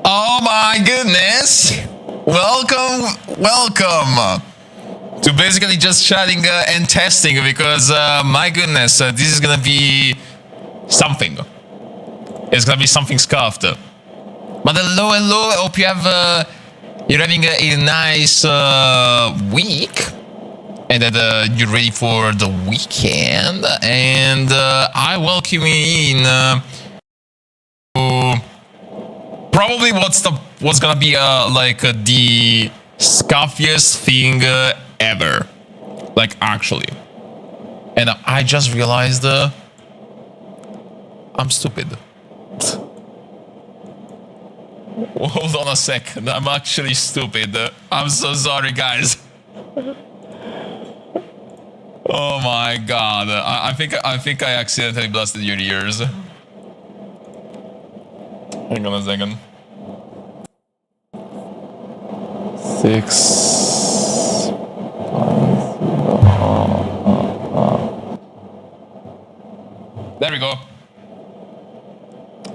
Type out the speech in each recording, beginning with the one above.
Oh my goodness! Welcome to basically just chatting and testing because my goodness, this is gonna be something. It's gonna be something scuffed. But hello, I hope you're having a nice week and that you're ready for the weekend. And I welcome you in to probably what's gonna be like the scuffiest thing ever, like actually. And I just realized I'm stupid. Hold on a second, I'm actually stupid. I'm so sorry, guys. Oh my god, I think I accidentally blasted your ears. Hang on a second. 6 There we go.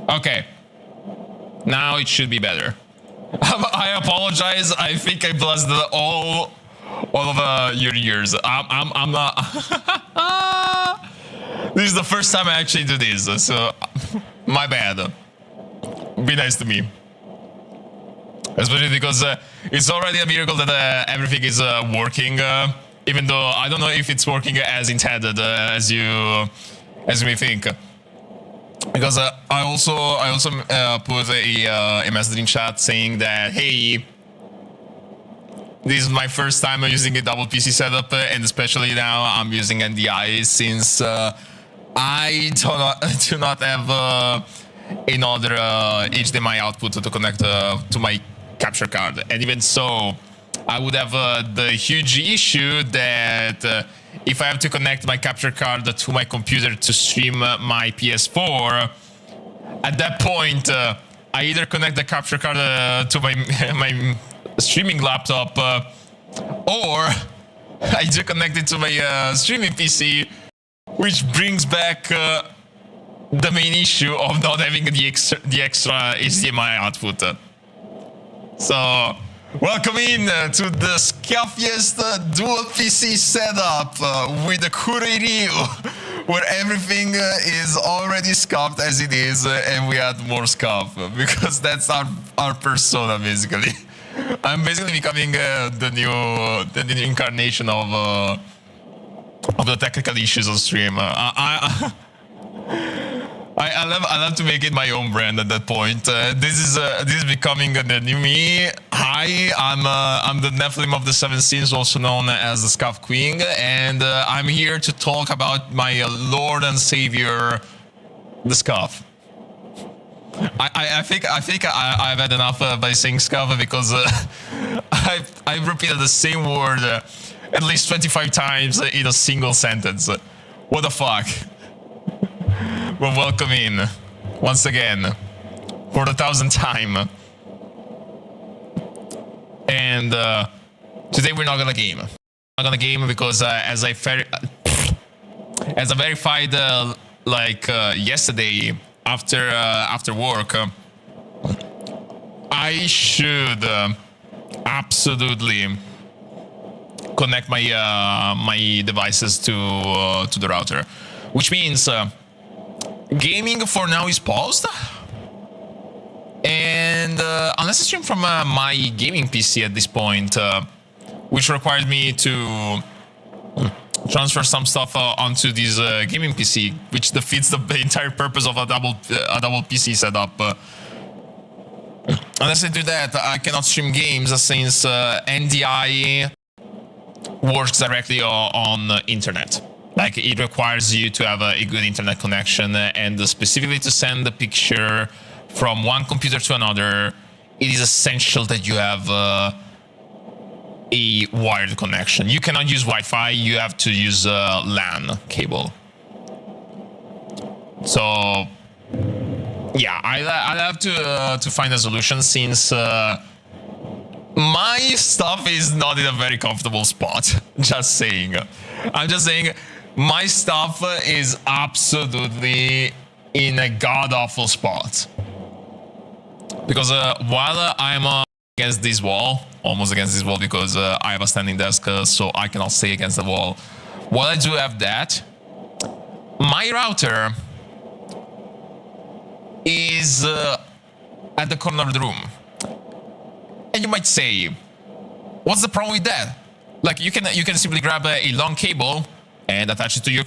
Okay. Now it should be better. I apologize. I think I blasted all of your ears. I'm not. This is the first time I actually do this, so my bad. Be nice to me. Especially because it's already a miracle that everything is working. Even though I don't know if it's working as intended, as you may think. Because I also put a message in chat saying that, hey, this is my first time using a double PC setup, and especially now I'm using NDI since I do not have another HDMI output to connect to my capture card. And even so, I would have the huge issue that if I have to connect my capture card to my computer to stream my PS4, at that point, I either connect the capture card to my streaming laptop, or I do connect it to my streaming PC, which brings back the main issue of not having the extra HDMI output. So, welcome in to the scuffiest dual PC setup with the Kuroi, where everything is already scuffed as it is, and we add more scuff because that's our persona basically. I'm basically becoming the new incarnation of the technical issues on stream. I love to make it my own brand at that point. This is becoming the new me. Hi, I'm the Nephilim of the Seven Sins, also known as the Scuff Queen, and I'm here to talk about my Lord and Savior, the Scuff. I think I've had enough by saying Scuff because I've repeated the same word at least 25 times in a single sentence. What the fuck? Well, welcome in once again for the 1,000th time. And today we're not gonna game. Not gonna game because as I verified yesterday after work, I should absolutely connect my my devices to the router, which means. Gaming for now is paused, and unless I stream from my gaming PC at this point, which required me to transfer some stuff onto this gaming PC, which defeats the entire purpose of a double PC setup. Unless I do that, I cannot stream games since NDI works directly on the internet. Like, it requires you to have a good internet connection, and specifically to send the picture from one computer to another, it is essential that you have a wired connection. You cannot use Wi-Fi, you have to use a LAN cable. So, yeah, I'll have to find a solution since my stuff is not in a very comfortable spot. Just saying. I'm just saying. My stuff is absolutely in a god-awful spot. Because while I'm against this wall, almost against this wall, because I have a standing desk, so I cannot stay against the wall. While I do have that, my router is at the corner of the room. And you might say, what's the problem with that? Like, you can simply grab a long cable and attach it to your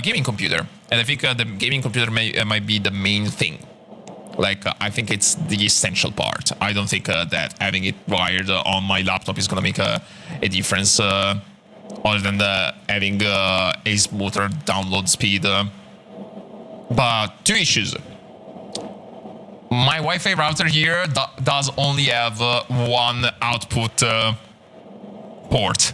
gaming computer. And I think the gaming computer might be the main thing. Like, I think it's the essential part. I don't think that having it wired on my laptop is gonna make a difference, other than having a smoother download speed. But two issues. My Wi-Fi router here does only have one output port.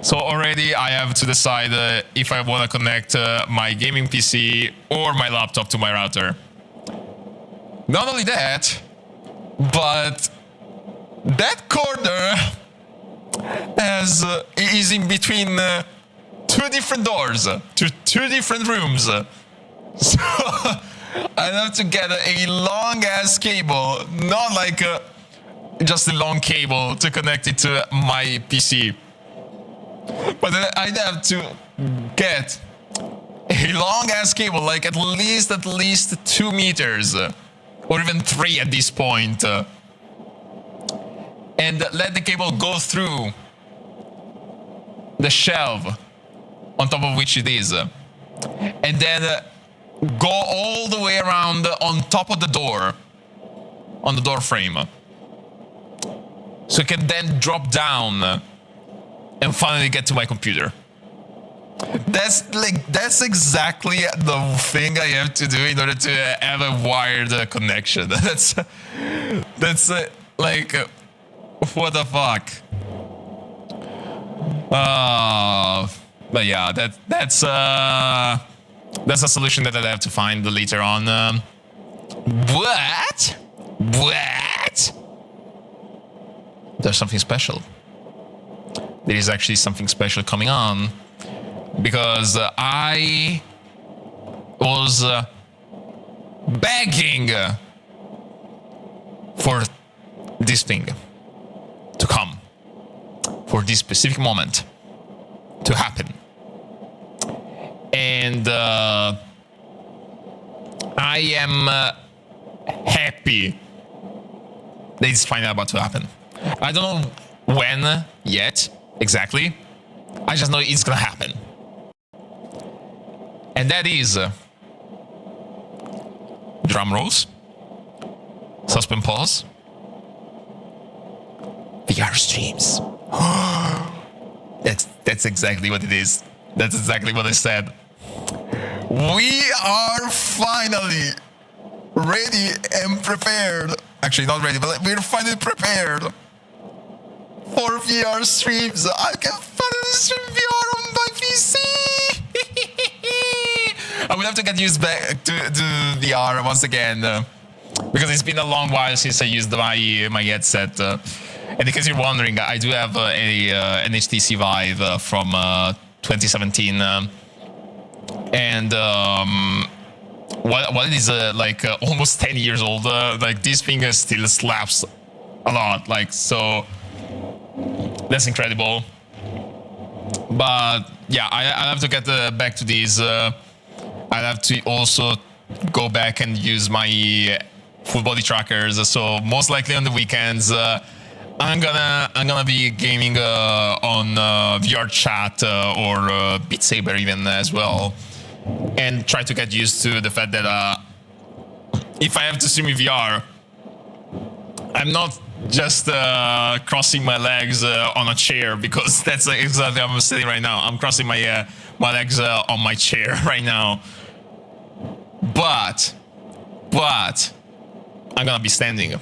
So already I have to decide if I want to connect my gaming PC or my laptop to my router. Not only that, but that corner is in between two different doors to two different rooms. So I have to get a long ass cable, not like just a long cable to connect it to my PC. But then I'd have to get a long ass cable, like at least 2 meters, or even 3 at this point, and let the cable go through the shelf on top of which it is, and then go all the way around on top of the door, on the door frame, so it can then drop down and finally get to my computer. That's exactly the thing I have to do in order to have a wired connection. That's like, what the fuck? But yeah, that's a solution that I have to find later on. What? There's something special. There is actually something special coming on, because I was begging for this thing to come, for this specific moment to happen. And I am happy that it's finally about to happen. I don't know when yet, exactly. I just know it's gonna happen. And that is... drum rolls. Suspend pause. VR streams. That's exactly what it is. That's exactly what I said. We are finally ready and prepared. Actually, not ready, but we're finally prepared for VR streams. I can finally stream VR on my PC. I will have to get used back to VR once again, because it's been a long while since I used my headset. And in case you're wondering, I do have an HTC Vive from 2017. And while it is like almost 10 years old, like this thing still slaps a lot. Like, so that's incredible. But yeah, I have to get back to these. I'll have to also go back and use my full body trackers. So most likely on the weekends, I'm gonna be gaming on VR chat or Beat Saber even as well, and try to get used to the fact that if I have to stream in VR, I'm not just crossing my legs on a chair, because that's exactly how I'm sitting right now. I'm crossing my legs on my chair right now. But I'm gonna be standing.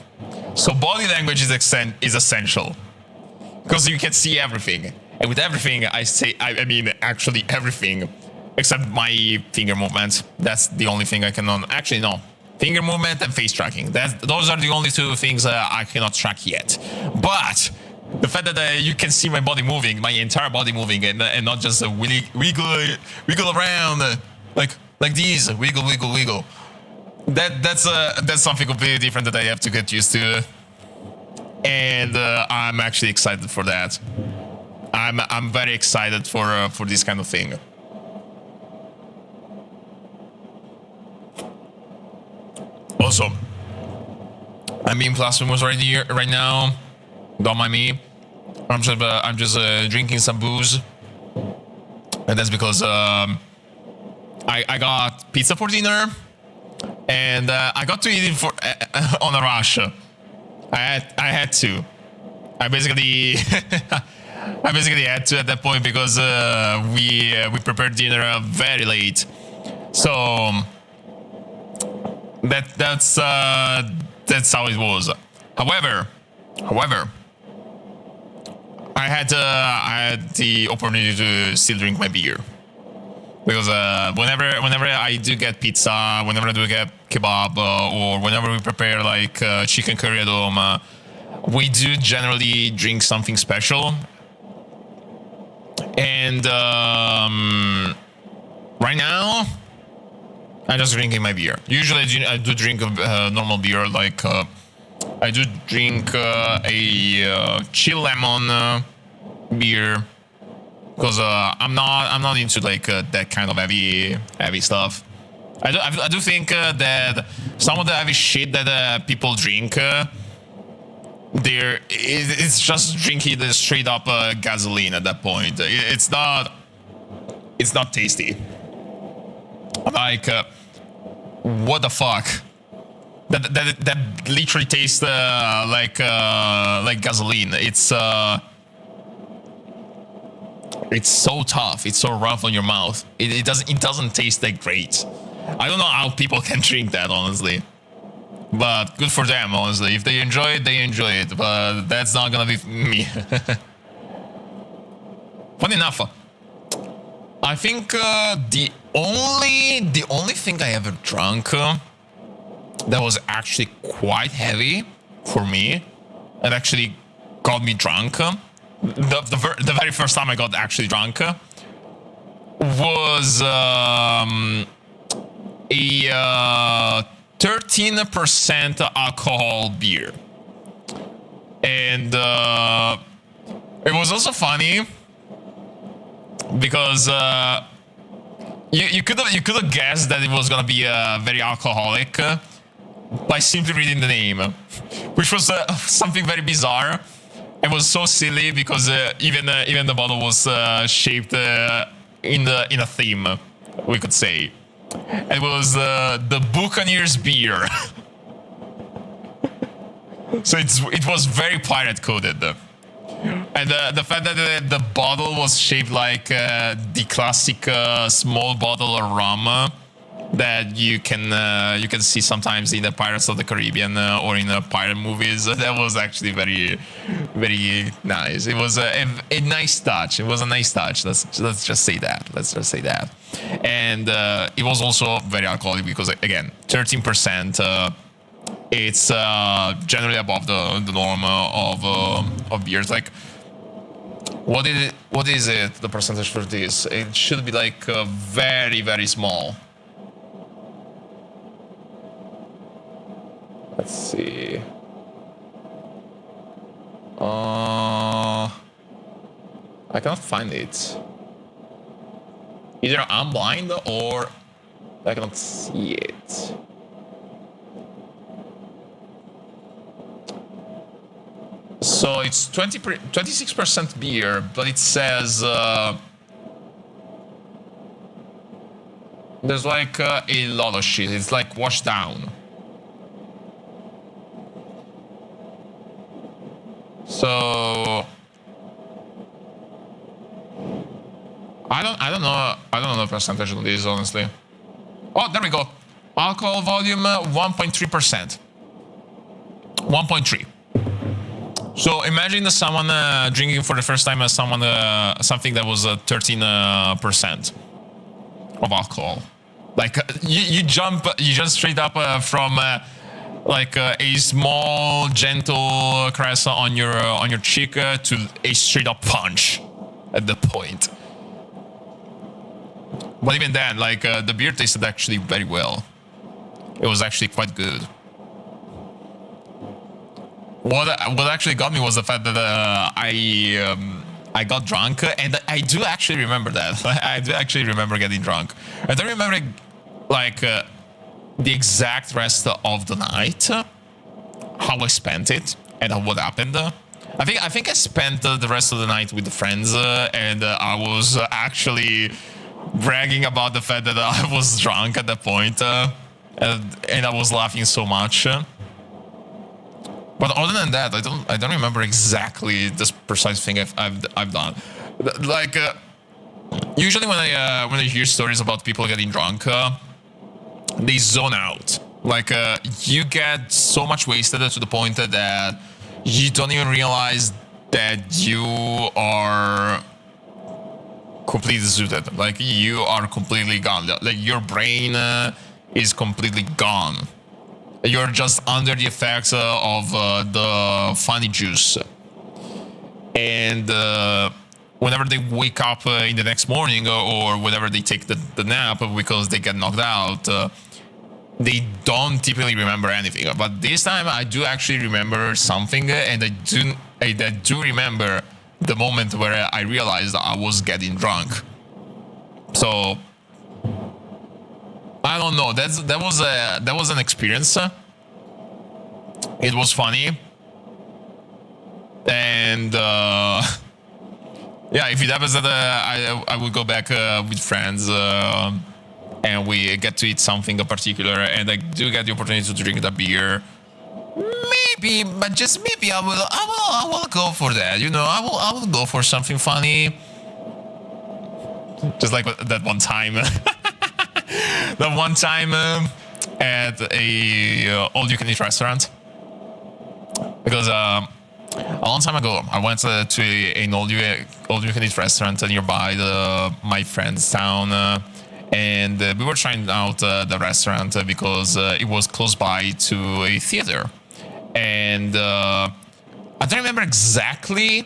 So body language is essential, because you can see everything. And with everything, I mean actually everything, except my finger movement. That's the only thing I cannot. Actually, no. Finger movement and face tracking. Those are the only two things I cannot track yet. But the fact that you can see my body moving, my entire body moving, and not just wiggle around like these, wiggle. that's something completely different that I have to get used to, and I'm actually excited for that. I'm very excited for this kind of thing. Also, I'm being blasphemous right here, right now. Don't mind me. I'm just drinking some booze, and that's because I got pizza for dinner, and I got to eat it for on a rush. I had to. I basically I basically had to at that point because we prepared dinner very late. So that's how it was. However, I had the opportunity to still drink my beer because whenever I do get pizza, whenever I do get kebab, or whenever we prepare like chicken curry at home, we do generally drink something special. And right now, I'm just drinking my beer. Usually, I do drink a normal beer, like I do drink a chill lemon beer, because I'm not into like that kind of heavy stuff. I do think that some of the heavy shit that people drink, it's just drinking the straight up gasoline at that point. It's not tasty. Like what the fuck? That literally tastes like gasoline. It's so tough. It's so rough on your mouth. It doesn't taste that great. I don't know how people can drink that, honestly. But good for them, honestly. If they enjoy it, they enjoy it. But that's not gonna be me. Funny enough, I think the only thing I ever drunk that was actually quite heavy for me and actually got me drunk, the very first time I got actually drunk, was a 13% alcohol beer. And it was also funny because you could have guessed that it was gonna be very alcoholic by simply reading the name, which was something very bizarre. It was so silly because even the bottle was shaped in a theme, we could say. It was the Buccaneers beer. So it was very pirate coded. And the fact that the bottle was shaped like the classic small bottle of rum that you can see sometimes in the Pirates of the Caribbean or in the pirate movies, that was actually very, very nice. It was a nice touch. It was a nice touch. Let's just say that. And it was also very alcoholic because, again, 13%. It's generally above the norm of beers. Like, what is it? The percentage for this? It should be like very, very small. Let's see. I cannot find it. Either I'm blind or I cannot see it. So it's 26% beer, but it says there's like a lot of shit. It's like washed down. So I don't know the percentage of this, honestly. Oh, there we go. Alcohol volume 1.3%. 1.3. So imagine someone drinking for the first time as something that was 13% of alcohol. Like you jump straight up from like a small gentle caress on your cheek to a straight up punch at the point. But even then, like the beer tasted actually very well. it was actually quite good. What actually got me was the fact that I got drunk, and I do actually remember that. I do actually remember getting drunk. I don't remember like the exact rest of the night, how I spent it, and what happened. I think I spent the rest of the night with the friends, and I was actually bragging about the fact that I was drunk at that point, and I was laughing so much. But other than that, I don't remember exactly this precise thing I've done. Like usually when I hear stories about people getting drunk, they zone out. Like you get so much wasted to the point that you don't even realize that you are completely zooted. Like you are completely gone. Like your brain is completely gone. You're just under the effects of the funny juice. And whenever they wake up in the next morning or whenever they take the nap because they get knocked out, they don't typically remember anything. But this time I do actually remember something, and I do remember the moment where I realized I was getting drunk. So I don't know. That was an experience. It was funny, and yeah, if it happens that I would go back with friends and we get to eat something in particular, and I do get the opportunity to drink the beer. Maybe, but just maybe I will go for that. You know, I will go for something funny. Just like that one time. That one time at a all-you-can-eat restaurant, because a long time ago I went to an all-you-can-eat restaurant nearby my friend's town, and we were trying out the restaurant because it was close by to a theater, and I don't remember exactly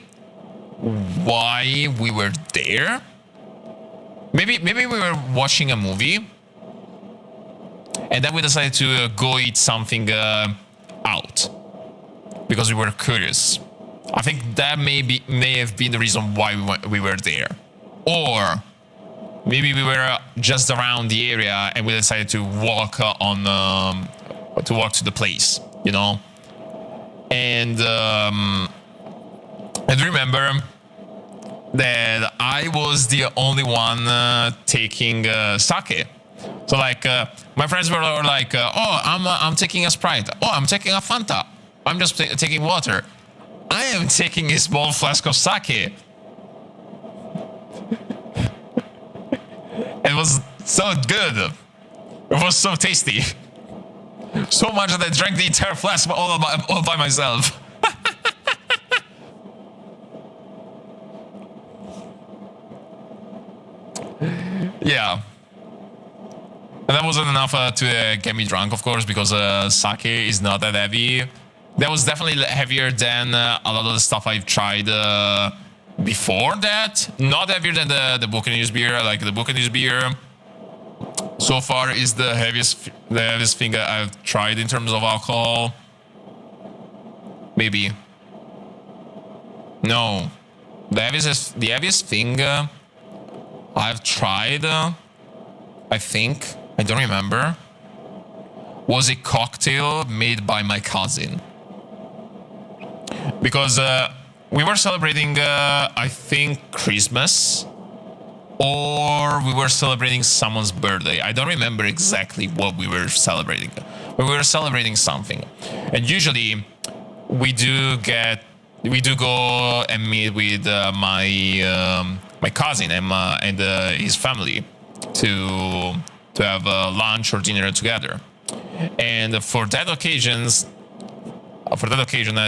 why we were there. Maybe we were watching a movie, and then we decided to go eat something out because we were curious. I think that may have been the reason why we were there, or maybe we were just around the area and we decided to walk to the place, you know. And I do remember that I was the only one taking sake. So like my friends were like, "Oh, I'm taking a Sprite. Oh, I'm taking a Fanta. I'm just taking water. I am taking a small flask of sake." It was so good. It was so tasty. So much that I drank the entire flask all by myself. Yeah. And that wasn't enough to get me drunk, of course, because sake is not that heavy. That was definitely heavier than a lot of the stuff I've tried before that. Not heavier than the Buccaneers beer. Like the Buccaneers beer so far is the heaviest thing I've tried in terms of alcohol. Maybe. No. The heaviest thing I've tried, I think, I don't remember, was a cocktail made by my cousin. Because we were celebrating, I think, Christmas, or we were celebrating someone's birthday. I don't remember exactly what we were celebrating, but we were celebrating something. And usually, we do go and meet with my cousin and his family to have lunch or dinner together. And for that occasion,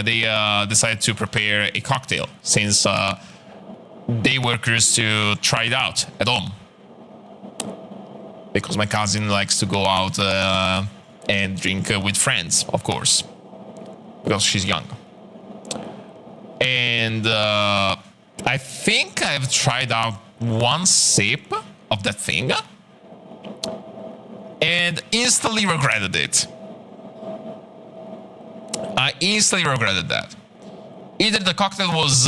they decided to prepare a cocktail since they were curious to try it out at home. Because my cousin likes to go out and drink with friends, of course, because she's young. And I think I've tried out one sip of that thing. and instantly regretted it. I instantly regretted that. Either the cocktail was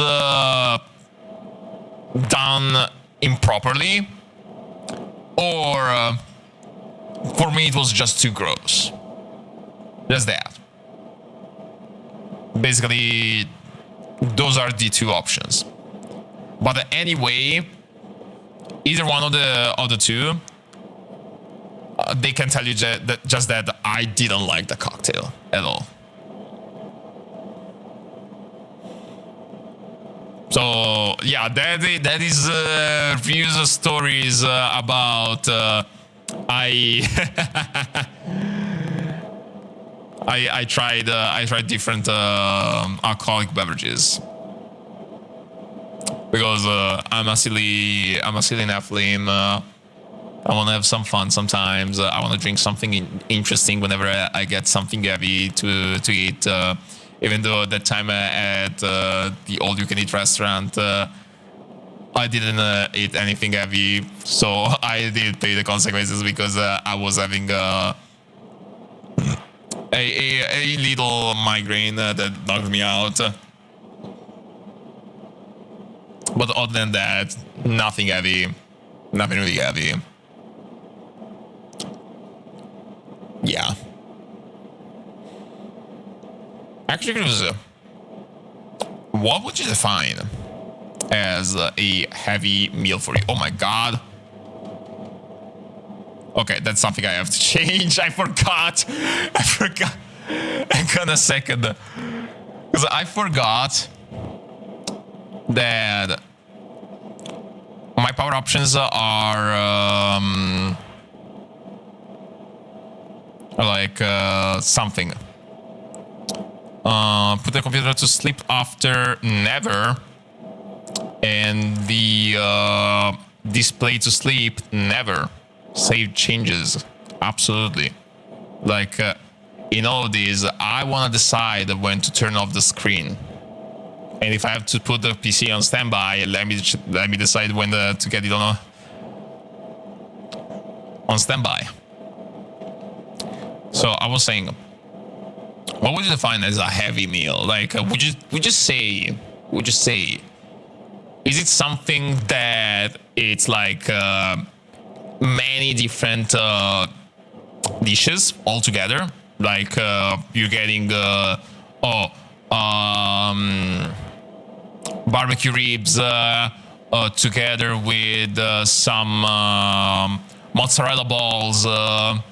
done improperly, or for me it was just too gross. Just that. Basically, those are the two options. But anyway, either one of the two, they can tell you just that I didn't like the cocktail at all. So yeah, that is reviews stories about I tried different alcoholic beverages because I'm a silly Nephilim. I want to have some fun sometimes. I want to drink something interesting whenever I get something heavy to eat. Even though that time at the all-you-can-eat restaurant, I didn't eat anything heavy, so I did pay the consequences because I was having a little migraine that knocked me out. But other than that, nothing heavy, nothing really heavy. Yeah. Actually, what would you define as a heavy meal for you? Oh my god. Okay, that's something I have to change. I forgot. Hang on a second. Because I forgot that my power options are like something. Put the computer to sleep after never, and the display to sleep never. Save changes, absolutely. Like in all of these, I want to decide when to turn off the screen, and if I have to put the PC on standby, let me decide when to get it on standby. So I was saying, what would you define as a heavy meal? Like, would you say, is it something that it's like many different dishes all together? Like you're getting barbecue ribs together with some mozzarella balls, or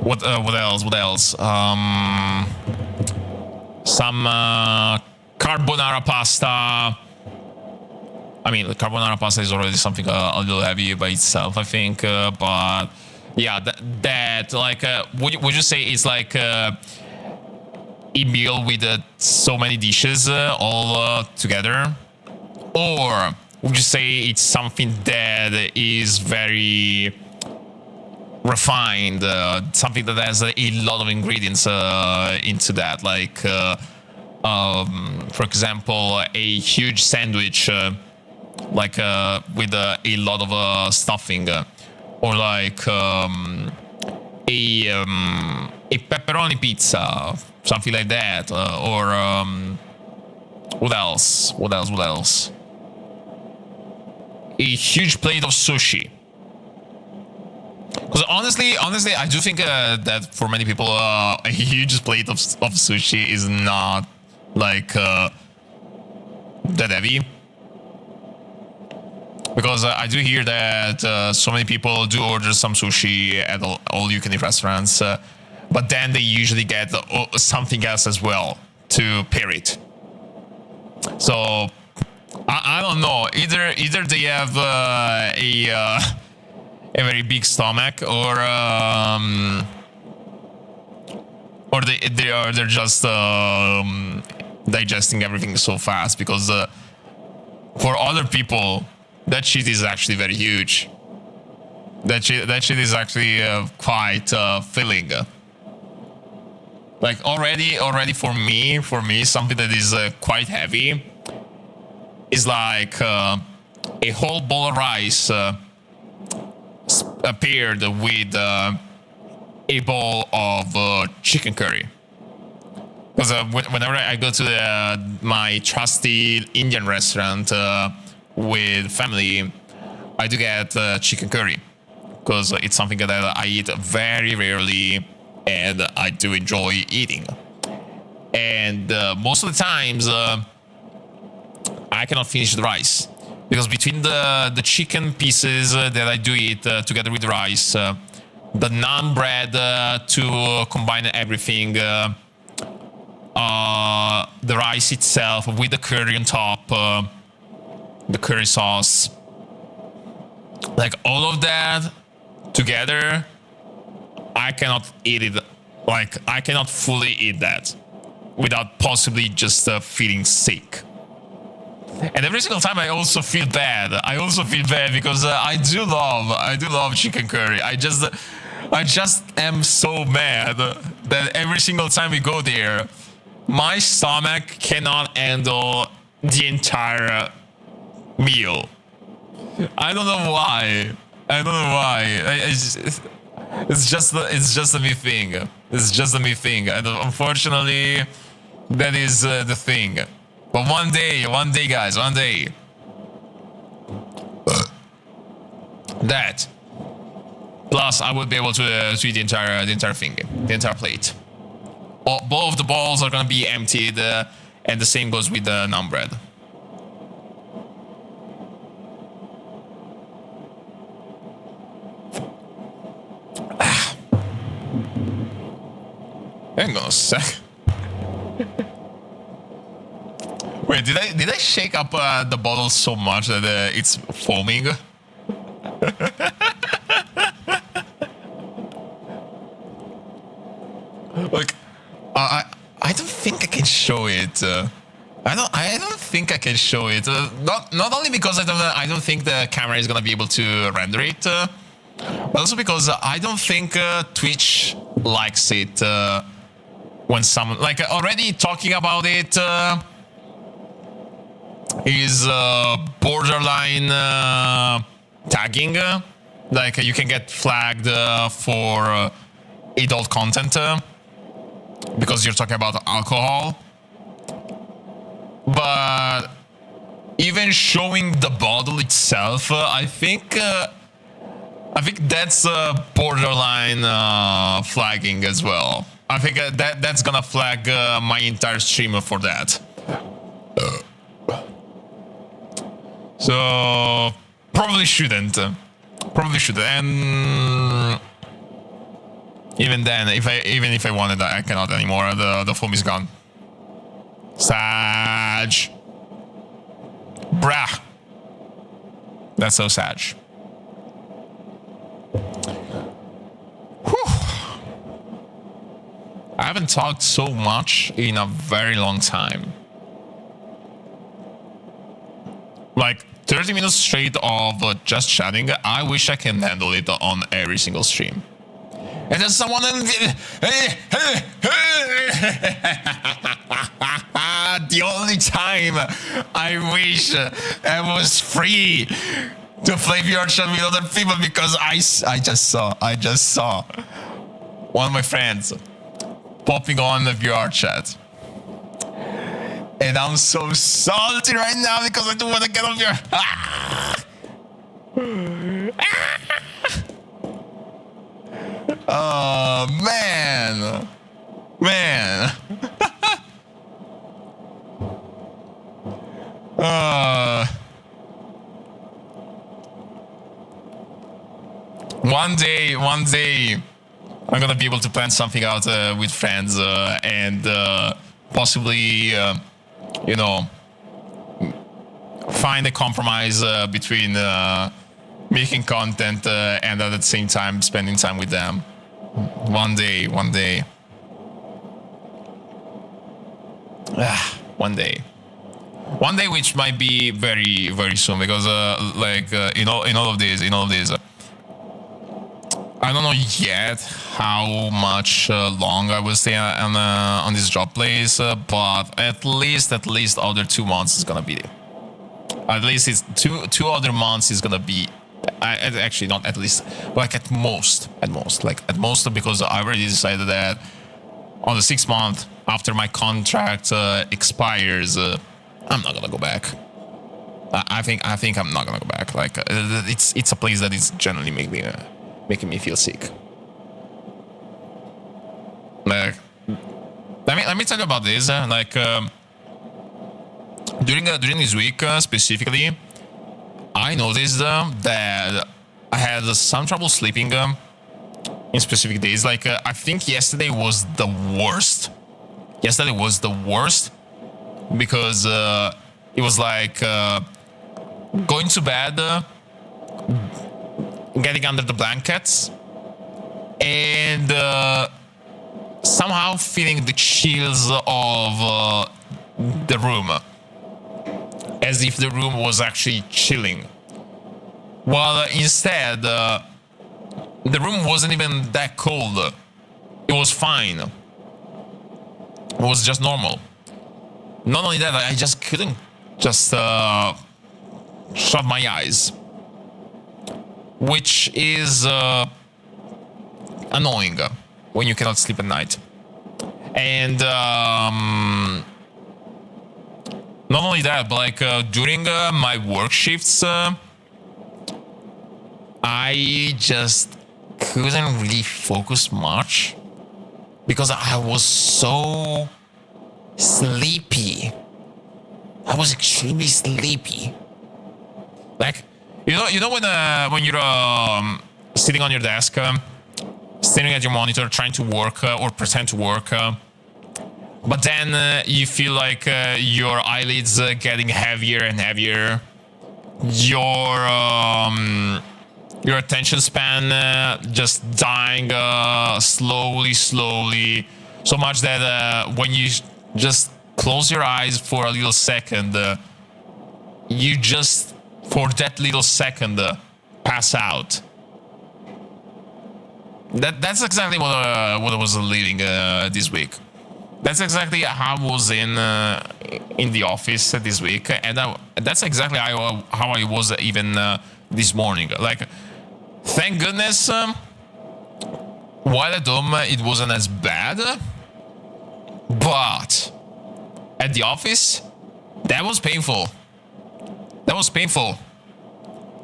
what else? Some carbonara pasta. I mean, the carbonara pasta is already something a little heavy by itself, I think. But yeah, that like, would you say it's like a meal with so many dishes all together, or would you say it's something that is very refined, something that has a lot of ingredients into that, like for example, a huge sandwich, like with a lot of stuffing, or like a pepperoni pizza, something like that, or what else? A huge plate of sushi. Because honestly, I do think that for many people, a huge plate of sushi is not like that heavy. Because I do hear that so many people do order some sushi at all-you-can-eat restaurants, but then they usually get something else as well to pair it. So I don't know. Either they have a very big stomach, or they're just digesting everything so fast, because for other people that shit is actually very huge. That shit is actually quite filling. Like already for me something that is quite heavy is like a whole bowl of rice paired with a bowl of chicken curry. Because whenever I go to my trusty Indian restaurant with family, I do get chicken curry. Because it's something that I eat very rarely and I do enjoy eating. And most of the times, I cannot finish the rice. Because between the chicken pieces that I do eat together with the rice, the naan bread to combine everything, the rice itself with the curry on top, the curry sauce, like all of that together, I cannot eat it. Like, I cannot fully eat that without possibly just feeling sick. And every single time I also feel bad. I also feel bad because I do love chicken curry. I just am so mad that every single time we go there, my stomach cannot handle the entire meal. I don't know why. It's just a me thing. It's just a me thing. And unfortunately, that is the thing. But one day, guys, one day, that plus I would be able to eat the entire thing, the entire plate. Both of the bowls are gonna be emptied, and the same goes with the naan bread. Hang on a sec. Wait, did I shake up the bottle so much that it's foaming? Like, I don't think I can show it. I don't think I can show it. Not only because I don't think the camera is gonna be able to render it, but also because I don't think Twitch likes it when someone like already talking about it. Is borderline tagging. Like you can get flagged for adult content because you're talking about alcohol. But even showing the bottle itself, I think that's borderline flagging as well. I think that's gonna flag my entire stream for that. So probably shouldn't. And even then, if I wanted, I cannot anymore. The foam is gone. Sag. Brah. That's so sad. Whew. I haven't talked so much in a very long time. Like 30 minutes straight of just chatting. I wish I can handle it on every single stream. And then someone the only time I wish I was free to play VR chat with other people, because I just saw one of my friends popping on the VR chat. And I'm so salty right now because I don't want to get on here. Oh, man. One day, I'm gonna be able to plan something out with friends and possibly, you know, find a compromise between making content and at the same time spending time with them. One day. One day, which might be very, very soon, because in all of this, I don't know yet how much long I will stay on this job place, but at least other 2 months is gonna be At least it's two other months is gonna be. Actually, not at least, but like at most, because I already decided that on the 6th month after my contract expires, I'm not gonna go back. I think I'm not gonna go back. Like it's a place that is generally making me feel sick. Like, let me tell you about this. During this week specifically, I noticed that I had some trouble sleeping in specific days. Like I think yesterday was the worst. Yesterday was the worst because it was like going to bed, getting under the blankets, and somehow feeling the chills of the room, as if the room was actually chilling. While instead, the room wasn't even that cold. It was fine. It was just normal. Not only that, I just couldn't just shut my eyes, which is annoying when you cannot sleep at night. And not only that, but like during my work shifts, I just couldn't really focus much because I was so sleepy. I was extremely sleepy. Like, you know when you're sitting on your desk, staring at your monitor, trying to work or pretend to work, but then you feel like your eyelids getting heavier and heavier. Your attention span just dying slowly, so much that when you just close your eyes for a little second, you just, for that little second, pass out. That's exactly what I was living this week. That's exactly how I was in the office this week, and that's exactly how I was even this morning. Like, thank goodness, while at home it wasn't as bad, but at the office, that was painful. That was painful.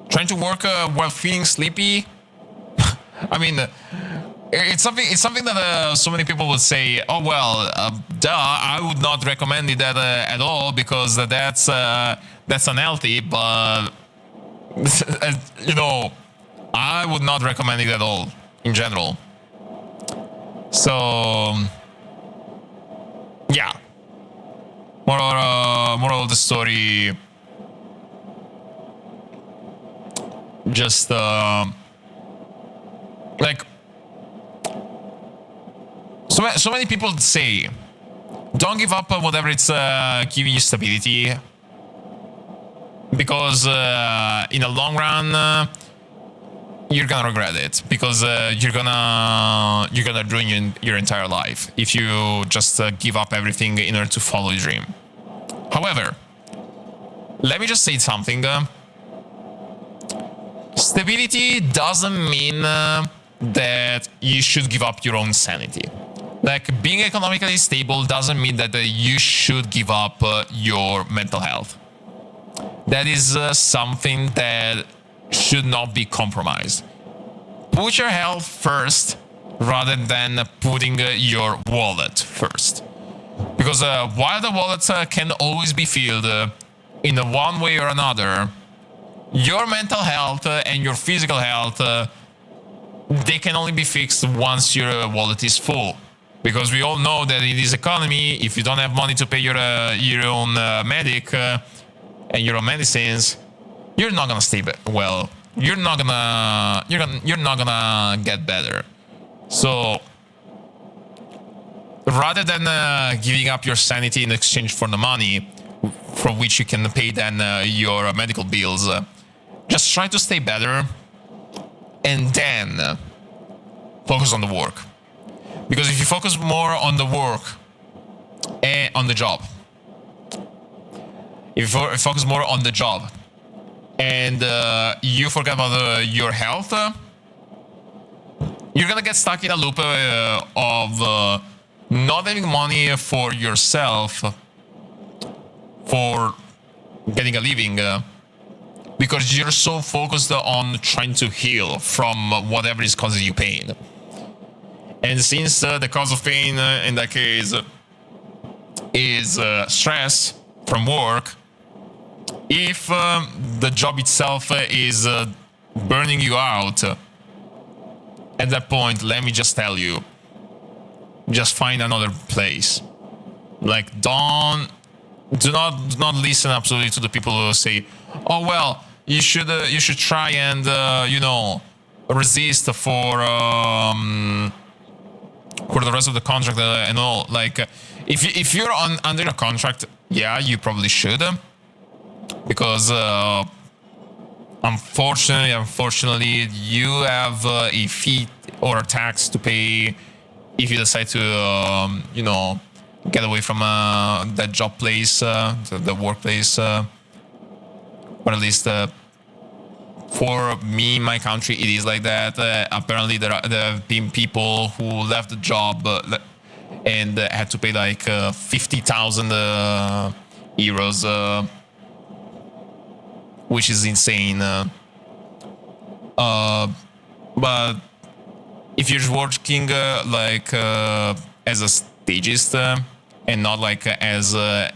Trying to work while feeling sleepy. I mean, it's something that so many people would say, oh well, duh, I would not recommend it that at all because that's unhealthy. But you know, I would not recommend it at all in general. So yeah, moral of the story. Just like so many people say, don't give up on whatever it's giving you stability, because in the long run you're gonna regret it, because you're gonna ruin your entire life if you just give up everything in order to follow your dream. However, let me just say something. Stability doesn't mean that you should give up your own sanity. Like, being economically stable doesn't mean that you should give up your mental health. That is something that should not be compromised. Put your health first rather than putting your wallet first. Because while the wallet can always be filled in one way or another, your mental health and your physical health, they can only be fixed once your wallet is full. Because we all know that in this economy, if you don't have money to pay your own medic and your own medicines, you're not gonna stay well. You're not gonna get better. So rather than giving up your sanity in exchange for the money from which you can pay then your medical bills, just try to stay better and then focus on the work. Because if you focus more on the work and on the job, if you focus more on the job, and you forget about your health, you're gonna get stuck in a loop of not having money for yourself, for getting a living, because you're so focused on trying to heal from whatever is causing you pain. And since the cause of pain in that case is stress from work, if the job itself is burning you out, at that point, let me just tell you, just find another place. Like, do not listen absolutely to the people who say, "Oh well, you should try and resist for the rest of the contract and all." Like, if you're under a contract, yeah, you probably should, because unfortunately, you have a fee or a tax to pay if you decide to get away from that job place, the workplace, or at least for me, in my country, it is like that. Apparently, there have been people who left the job and had to pay like 50,000 euros, which is insane. But if you're working as a stagist and not like as a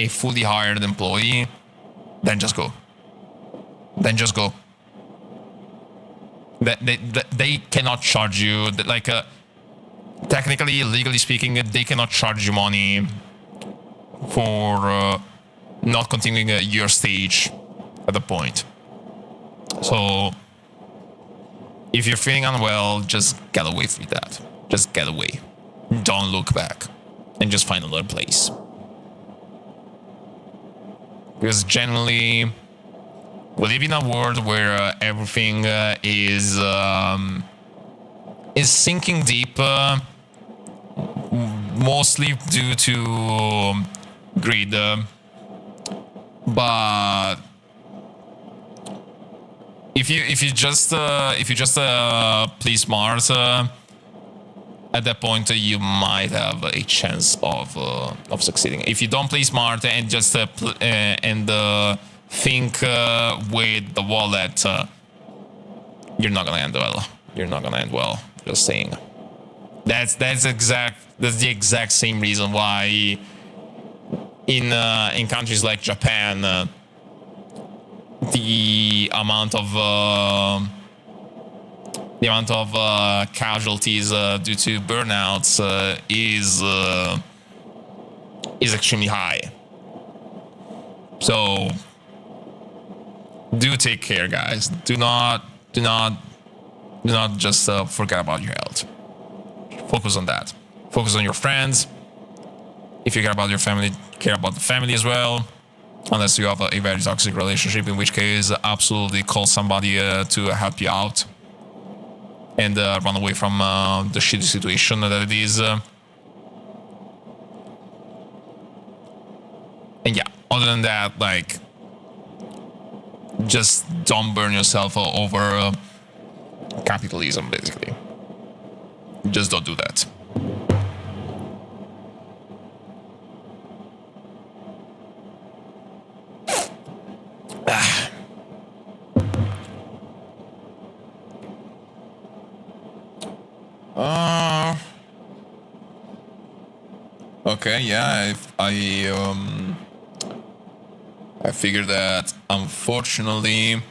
fully hired employee, then just go. They cannot charge you, like technically, legally speaking, they cannot charge you money for not continuing your stage at the point. So if you're feeling unwell, just get away from that. Just get away. Don't look back, and just find another place. Because generally, we live in a world where everything is sinking deep, mostly due to greed. But if you just play smart, at that point you might have a chance of succeeding. If you don't play smart and just think with the wallet, you're not gonna end well. You're not gonna end well. Just saying. That's the exact same reason why in countries like Japan, the amount of casualties due to burnouts is extremely high. So do take care, guys. Do not just forget about your health. Focus on that. Focus on your friends. If you care about your family, care about the family as well. Unless you have a very toxic relationship, in which case, absolutely call somebody to help you out and run away from the shitty situation that it is. And yeah, other than that, like, just don't burn yourself over capitalism, basically. Just don't do that. Okay, yeah, I figured that, unfortunately,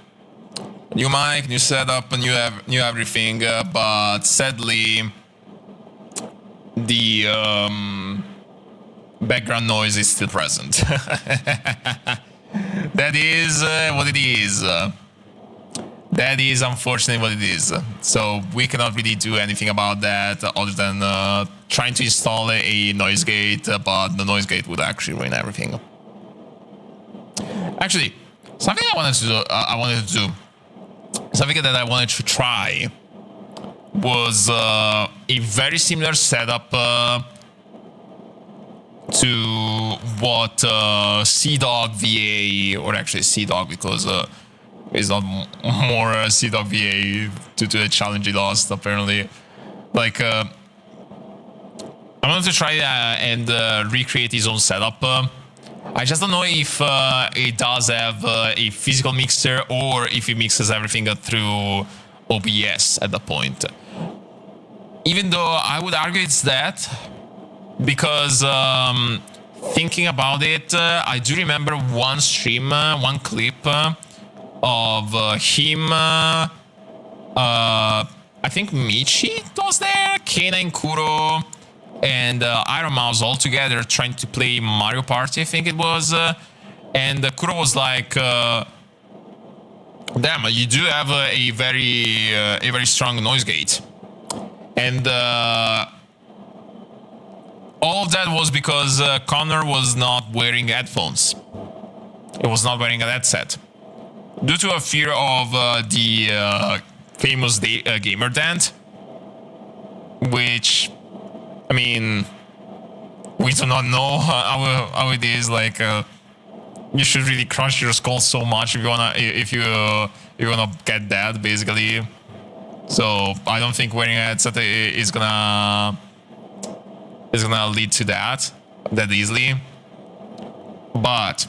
new mic, new setup, new everything, but sadly, the background noise is still present. That is what it is. That is unfortunately what it is. So we cannot really do anything about that other than trying to install a noise gate, but the noise gate would actually ruin everything. Actually, something I wanted to do, something that I wanted to try was a very similar setup to what CDog VA, or actually CDog, because it's not more CDog VA due to the challenge he lost apparently. Like I wanted to try and recreate his own setup. I just don't know if it does have a physical mixer or if it mixes everything through OBS at that point. Even though I would argue it's that, because thinking about it, I do remember one stream, one clip of him, I think Michi was there, Kena and Kuro, and Iron Mouse all together trying to play Mario Party, I think it was. And Kuro was like, damn, you do have a very strong noise gate. And all of that was because Connor was not wearing headphones. He was not wearing a headset. Due to a fear of the famous gamer dent, which, I mean, we do not know how it is. Like, you should really crush your skull so much if you wanna get that, basically. So I don't think wearing a headset is gonna lead to that easily. But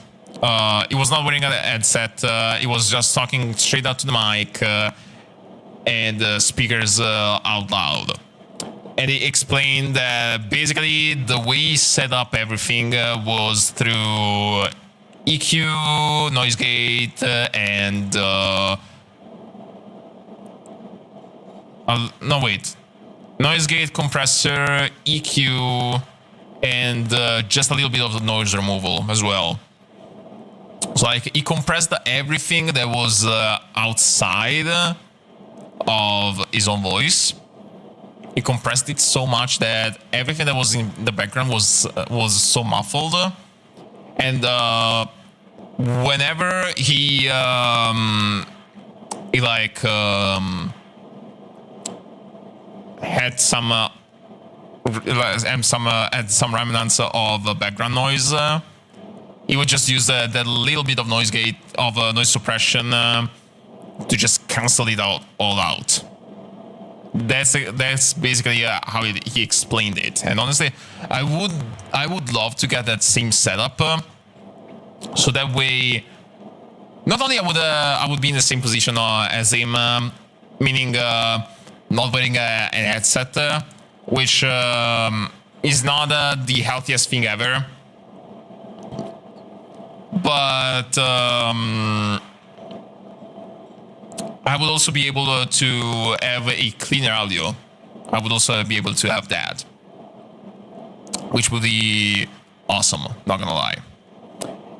he was not wearing a headset. He was just talking straight out to the mic and speakers out loud. And he explained that basically the way he set up everything was through EQ, noise gate, and no, wait, noise gate, compressor, EQ, and just a little bit of the noise removal as well. So like he compressed everything that was outside of his own voice. He compressed it so much that everything that was in the background was so muffled, and whenever he like had some remnants of background noise, he would just use that little bit of noise gate of noise suppression to just cancel it all out. That's basically how he explained it. And honestly, I would love to get that same setup, so that way, not only I would be in the same position as him, meaning not wearing a headset, which is not the healthiest thing ever, but I would also be able to have a cleaner audio. I would also be able to have that, which would be awesome, not gonna lie.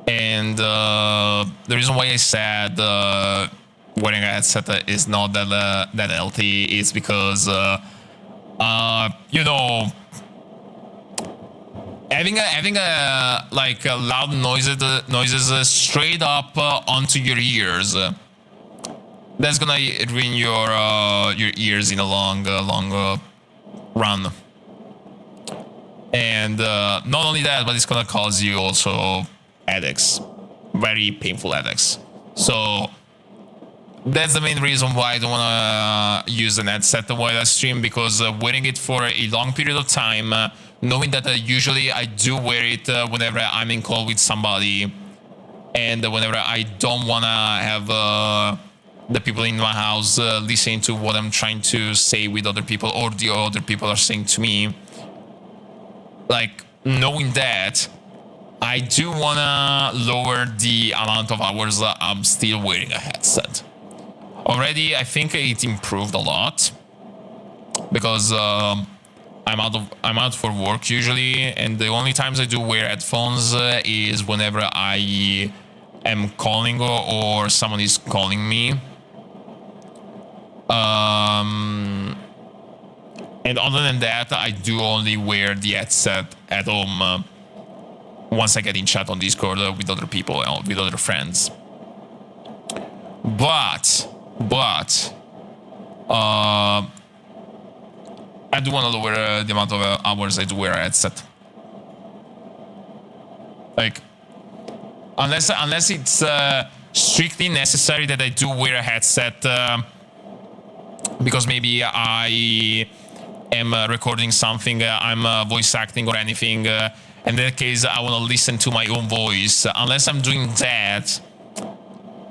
And the reason why I said wearing a headset is not that healthy is because you know, having a like loud noises straight up onto your ears, that's gonna ruin your ears in a long run. And not only that, but it's gonna cause you also headaches, very painful headaches. So that's the main reason why I don't wanna use an headset while I stream, because wearing it for a long period of time, knowing that usually I do wear it whenever I'm in call with somebody, and whenever I don't wanna have the people in my house listening to what I'm trying to say with other people, or the other people are saying to me. Like, knowing that, I do wanna lower the amount of hours that I'm still wearing a headset. Already, I think it improved a lot, because I'm out for work usually, and the only times I do wear headphones is whenever I am calling or someone is calling me. And other than that, I do only wear the headset at home once I get in chat on Discord with other people, with other friends. But I do want to lower the amount of hours I do wear a headset. Like, unless it's strictly necessary that I do wear a headset, because maybe I am recording something, I'm voice acting or anything. In that case, I want to listen to my own voice. Unless I'm doing that,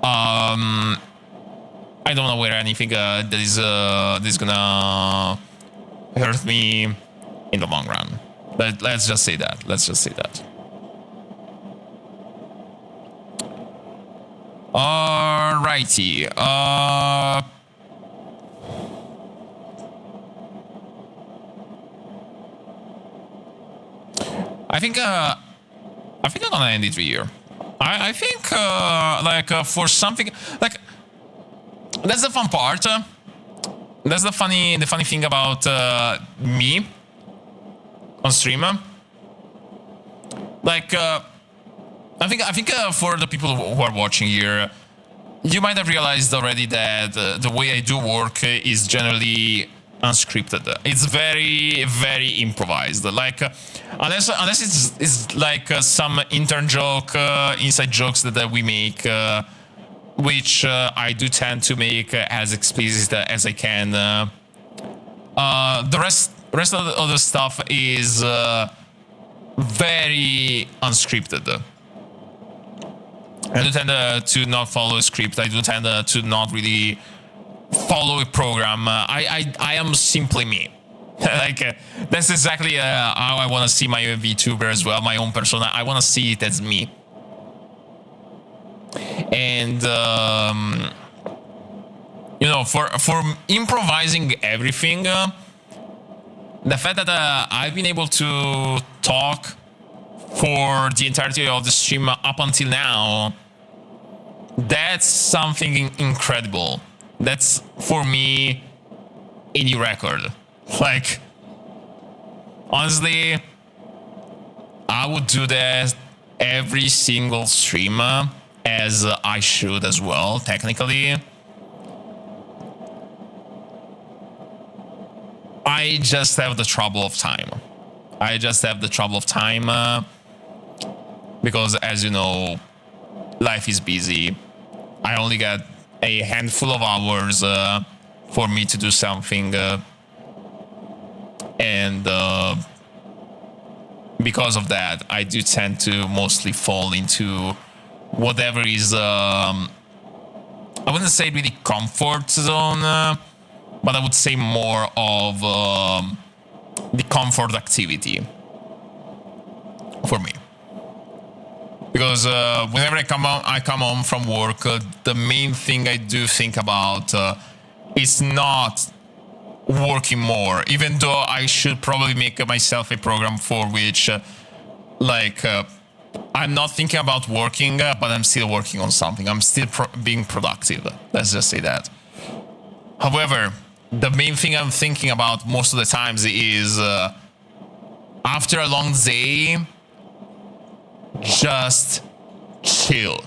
I don't want to wear anything that is gonna hurt me in the long run. Let's just say that. Let's just say that. Alrighty. I think I'm gonna end it here. I think for something like that's the fun part. That's the funny thing about me on stream. Like I think for the people who are watching here, you might have realized already that the way I do work is generally unscripted. It's very improvised. Like unless it's like some intern joke, inside jokes that we make, which I do tend to make as explicit as I can. The rest of the stuff is very unscripted. I do tend to not follow a script. I do tend to not really follow a program. I am simply me. Like that's exactly how I want to see my VTuber as well, my own persona. I want to see it as me. And you know, for improvising everything, the fact that I've been able to talk for the entirety of the stream up until now, that's something incredible. That's, for me, a new record. Like, honestly, I would do that every single stream, as I should as well, technically. I just have the trouble of time. Because, as you know, life is busy. I only got a handful of hours for me to do something, and because of that, I do tend to mostly fall into whatever is I wouldn't say really comfort zone, but I would say more of the comfort activity for me. Because whenever I come home from work, the main thing I do think about is not working more, even though I should probably make myself a program for which, I'm not thinking about working, but I'm still working on something. I'm still being productive. Let's just say that. However, the main thing I'm thinking about most of the times is after a long day, just chill.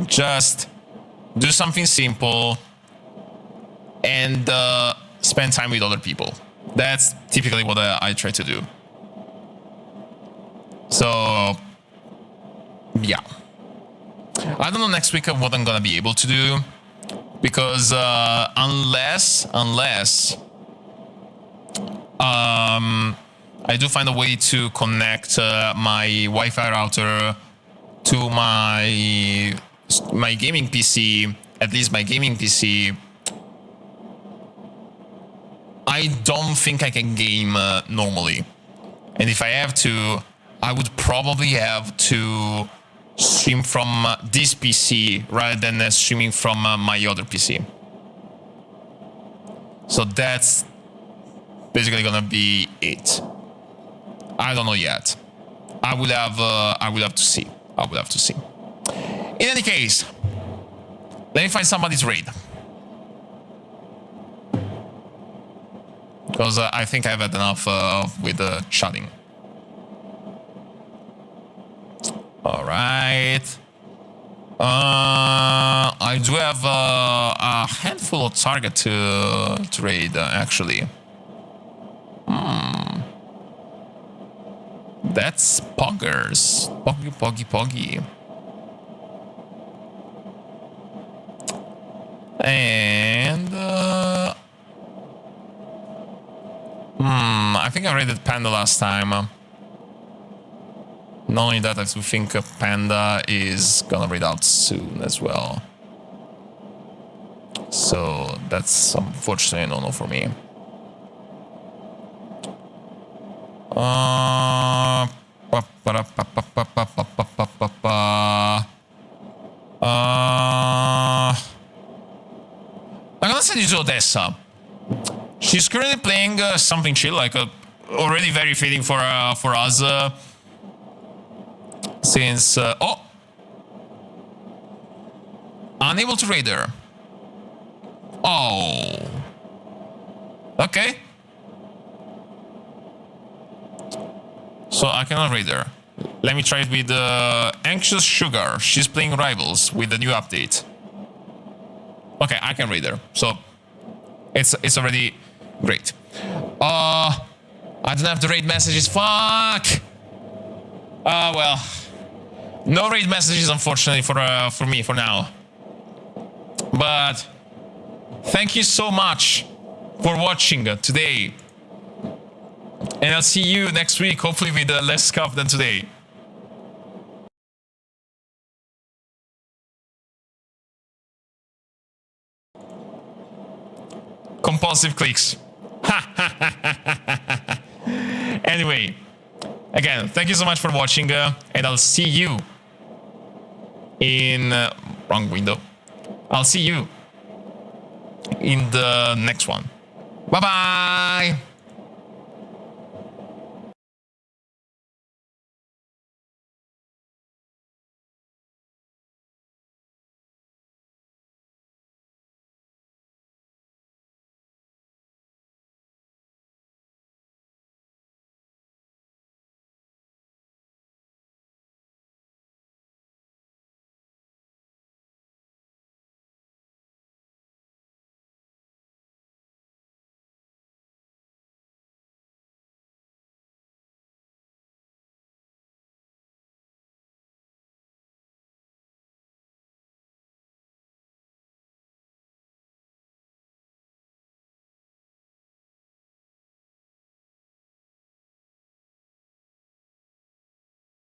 Just do something simple and spend time with other people. That's typically what I try to do. So, yeah. I don't know next week what I'm gonna be able to do, because unless I do find a way to connect my Wi-Fi router to my gaming PC, at least my gaming PC, I don't think I can game normally. And if I have to, I would probably have to stream from this PC rather than streaming from my other PC. So that's basically gonna be it. I don't know yet. I will have to see. In any case, let me find somebody's raid, because I think I've had enough with chatting. All right. I do have a handful of target to raid, actually. That's poggers. Poggy, poggy, poggy. And I think I rated Panda last time. Not only that, I do think Panda is gonna read out soon as well. So that's unfortunately a no-no for me. I'm gonna send you to Odessa. She's currently playing something chill, like already very fitting for us. Since unable to raid her. Oh, okay. So I cannot raid her. Let me try it with Anxious Sugar. She's playing Rivals with the new update. Okay, I can raid her. So it's already great. I don't have the raid messages. Fuck. Well, no raid messages, unfortunately, for me for now. But thank you so much for watching today. And I'll see you next week, hopefully with less scuff than today. Compulsive clicks. Anyway, again, thank you so much for watching, and I'll see you in... wrong window. I'll see you in the next one. Bye-bye!